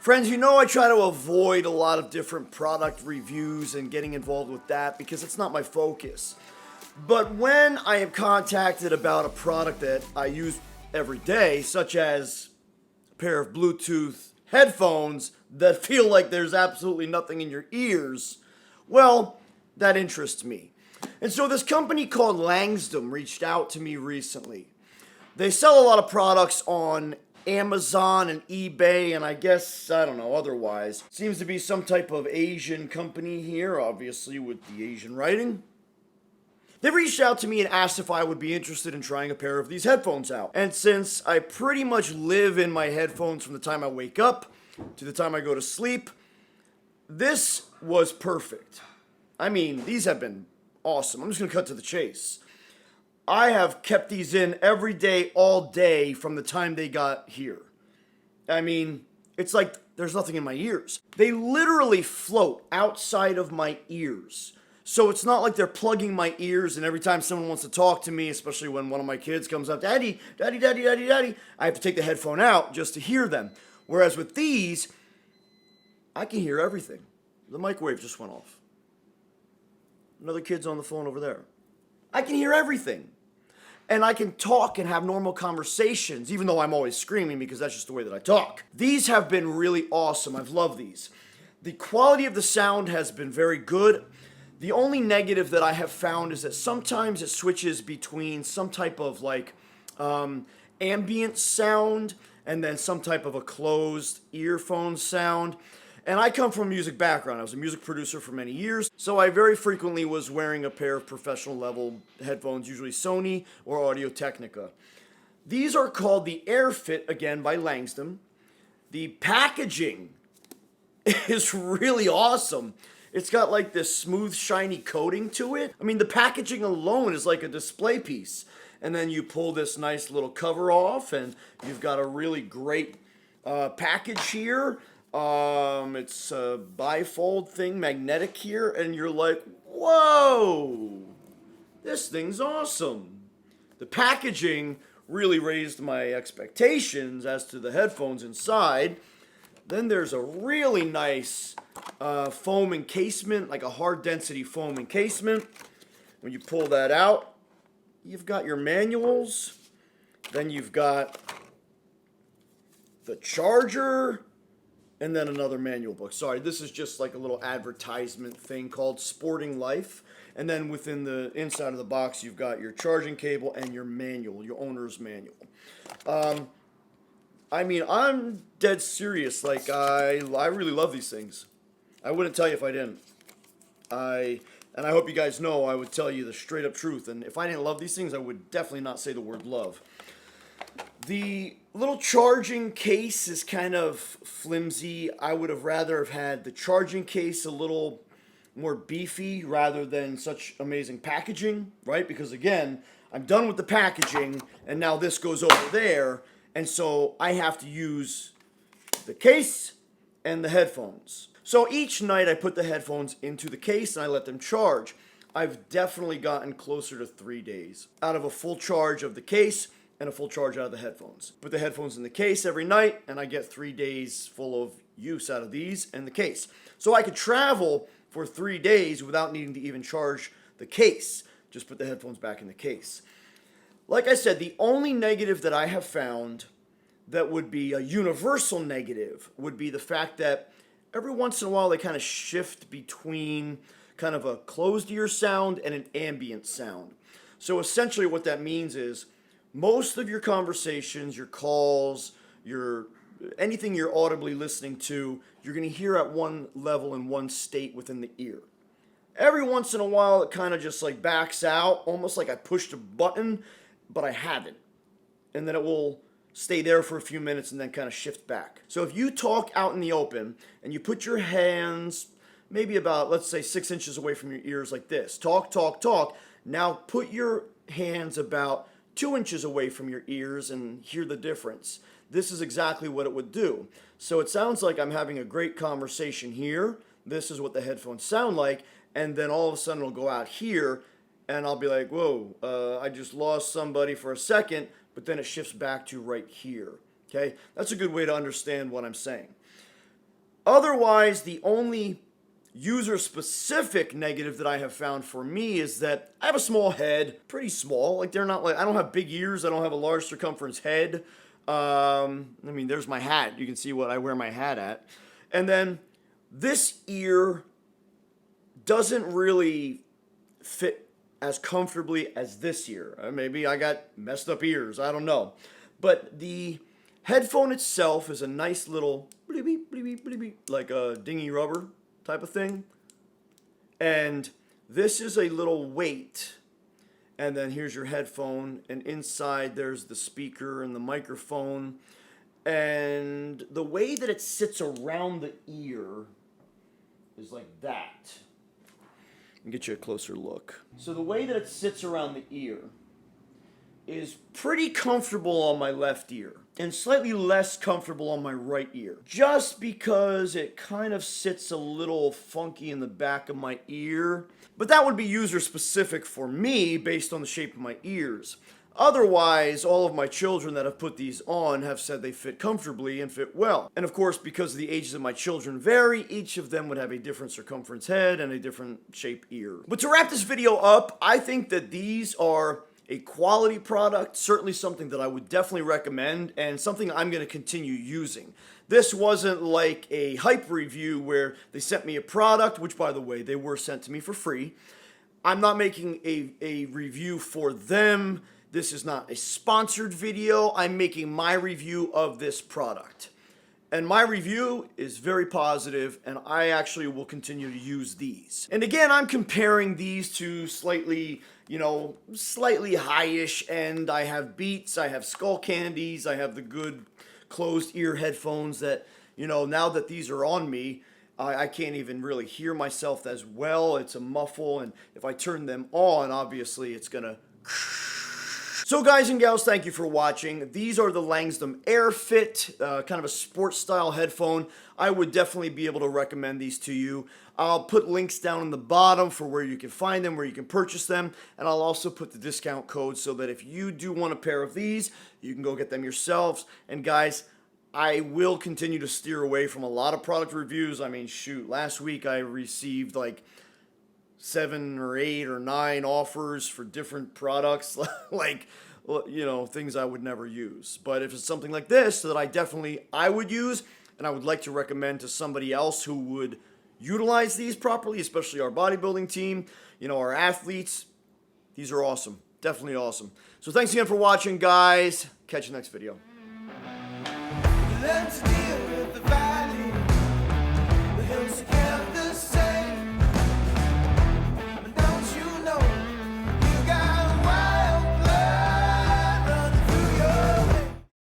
Friends, you know I try to avoid a lot of different product reviews and getting involved with that because it's not my focus. But when I am contacted about a product that I use every day, such as a pair of Bluetooth headphones that feel like there's absolutely nothing in your ears, well, that interests me. And so this company called Langsdom reached out to me recently. They sell a lot of products on Amazon and eBay, and I guess, I don't know, otherwise. Seems to be some type of Asian company here, obviously with the Asian writing. They reached out to me and asked if I would be interested in trying a pair of these headphones out. And since I pretty much live in my headphones from the time I wake up to the time I go to sleep, this was perfect. I mean, these have been awesome. I'm just going to cut to the chase. I have kept these in every day, all day from the time they got here. I mean, it's like there's nothing in my ears. They literally float outside of my ears. So it's not like they're plugging my ears, and every time someone wants to talk to me, especially when one of my kids comes up, Daddy, Daddy, Daddy, Daddy, Daddy, I have to take the headphone out just to hear them. Whereas with these, I can hear everything. The microwave just went off. Another kid's on the phone over there. I can hear everything. And I can talk and have normal conversations, even though I'm always screaming because that's just the way that I talk. These have been really awesome. I've loved these. The quality of the sound has been very good. The only negative that I have found is that sometimes it switches between some type of like ambient sound and then some type of a closed earphone sound. And I come from a music background. I was a music producer for many years, so I very frequently was wearing a pair of professional level headphones, usually Sony or Audio-Technica. These are called the AirFit, again, by Langsdom. The packaging is really awesome. It's got like this smooth, shiny coating to it. I mean, the packaging alone is like a display piece. And then you pull this nice little cover off, and you've got a really great package here. It's a bifold thing, magnetic here, and you're like, whoa, this thing's awesome. The packaging really raised my expectations as to the headphones inside. Then there's a really nice foam encasement, like a hard density foam encasement. When you pull that out, you've got your manuals. Then you've got the charger. And then another manual book. Sorry, this is just like a little advertisement thing called Sporting Life. And then within the inside of the box, you've got your charging cable and your manual, your owner's manual. I mean, I'm dead serious. Like, I really love these things. I wouldn't tell you if I didn't. And I hope you guys know I would tell you the straight up truth. And if I didn't love these things, I would definitely not say the word love. The little charging case is kind of flimsy. I would have rather have had the charging case a little more beefy rather than such amazing packaging, right? Because again, I'm done with the packaging and now this goes over there. And so I have to use the case and the headphones. So each night I put the headphones into the case and I let them charge. I've definitely gotten closer to 3 days out of a full charge of the case and a full charge out of the headphones. Put the headphones in the case every night, and I get 3 days full of use out of these and the case. So I could travel for 3 days without needing to even charge the case. Just put the headphones back in the case. Like I said, the only negative that I have found that would be a universal negative would be the fact that every once in a while they kind of shift between kind of a closed ear sound and an ambient sound. So essentially what that means is most of your conversations, your calls, anything you're audibly listening to, you're going to hear at one level in one state within the ear. Every once in a while, it kind of just like backs out, almost like I pushed a button, but I haven't. And then it will stay there for a few minutes and then kind of shift back. So if you talk out in the open and you put your hands maybe about, let's say, 6 inches away from your ears like this, talk, talk, talk. Now put your hands about 2 inches away from your ears and hear the difference. This is exactly what it would do. So it sounds like I'm having a great conversation here. This is what the headphones sound like. And then all of a sudden it'll go out here and I'll be like, whoa, I just lost somebody for a second, but then it shifts back to right here. Okay? That's a good way to understand what I'm saying. Otherwise, the only user-specific negative that I have found for me is that I have a small head, pretty small. Like, they're not like, I don't have big ears, I don't have a large circumference head. I mean, there's my hat. You can see what I wear my hat at. And then this ear doesn't really fit as comfortably as this ear. Maybe I got messed up ears, I don't know. But the headphone itself is a nice little bleepy, bleepy, bleepy, like a dingy rubber type of thing. And this is a little weight. And then here's your headphone, and inside there's the speaker and the microphone. And the way that it sits around the ear is like that. Let me get you a closer look. So the way that it sits around the ear is pretty comfortable on my left ear and slightly less comfortable on my right ear, just because it kind of sits a little funky in the back of my ear. But that would be user specific for me based on the shape of my ears. Otherwise, all of my children that have put these on have said they fit comfortably and fit well. And of course, because the ages of my children vary, each of them would have a different circumference head and a different shape ear. But to wrap this video up, I think that these are a quality product, certainly something that I would definitely recommend, and something I'm going to continue using. This wasn't like a hype review where they sent me a product, which by the way, they were sent to me for free. I'm not making a review for them. This is not a sponsored video. I'm making my review of this product. And my review is very positive, and I actually will continue to use these. And again, I'm comparing these to slightly high-ish end. I have Beats, I have Skull Candies, I have the good closed ear headphones that, now that these are on me, I can't even really hear myself as well. It's a muffle, and if I turn them on, obviously it's gonna... So guys and gals, thank you for watching. These are the Langsdom AirFit, kind of a sports style headphone. I would definitely be able to recommend these to you. I'll put links down in the bottom for where you can find them, where you can purchase them, and I'll also put the discount code so that if you do want a pair of these, you can go get them yourselves. And guys, I will continue to steer away from a lot of product reviews. I mean, shoot, last week I received like 7 or 8 or 9 offers for different products, like, things I would never use. But if it's something like this that I would use, and I would like to recommend to somebody else who would utilize these properly, especially our bodybuilding team, our athletes, these are awesome. Definitely awesome. So thanks again for watching, guys. Catch you next video.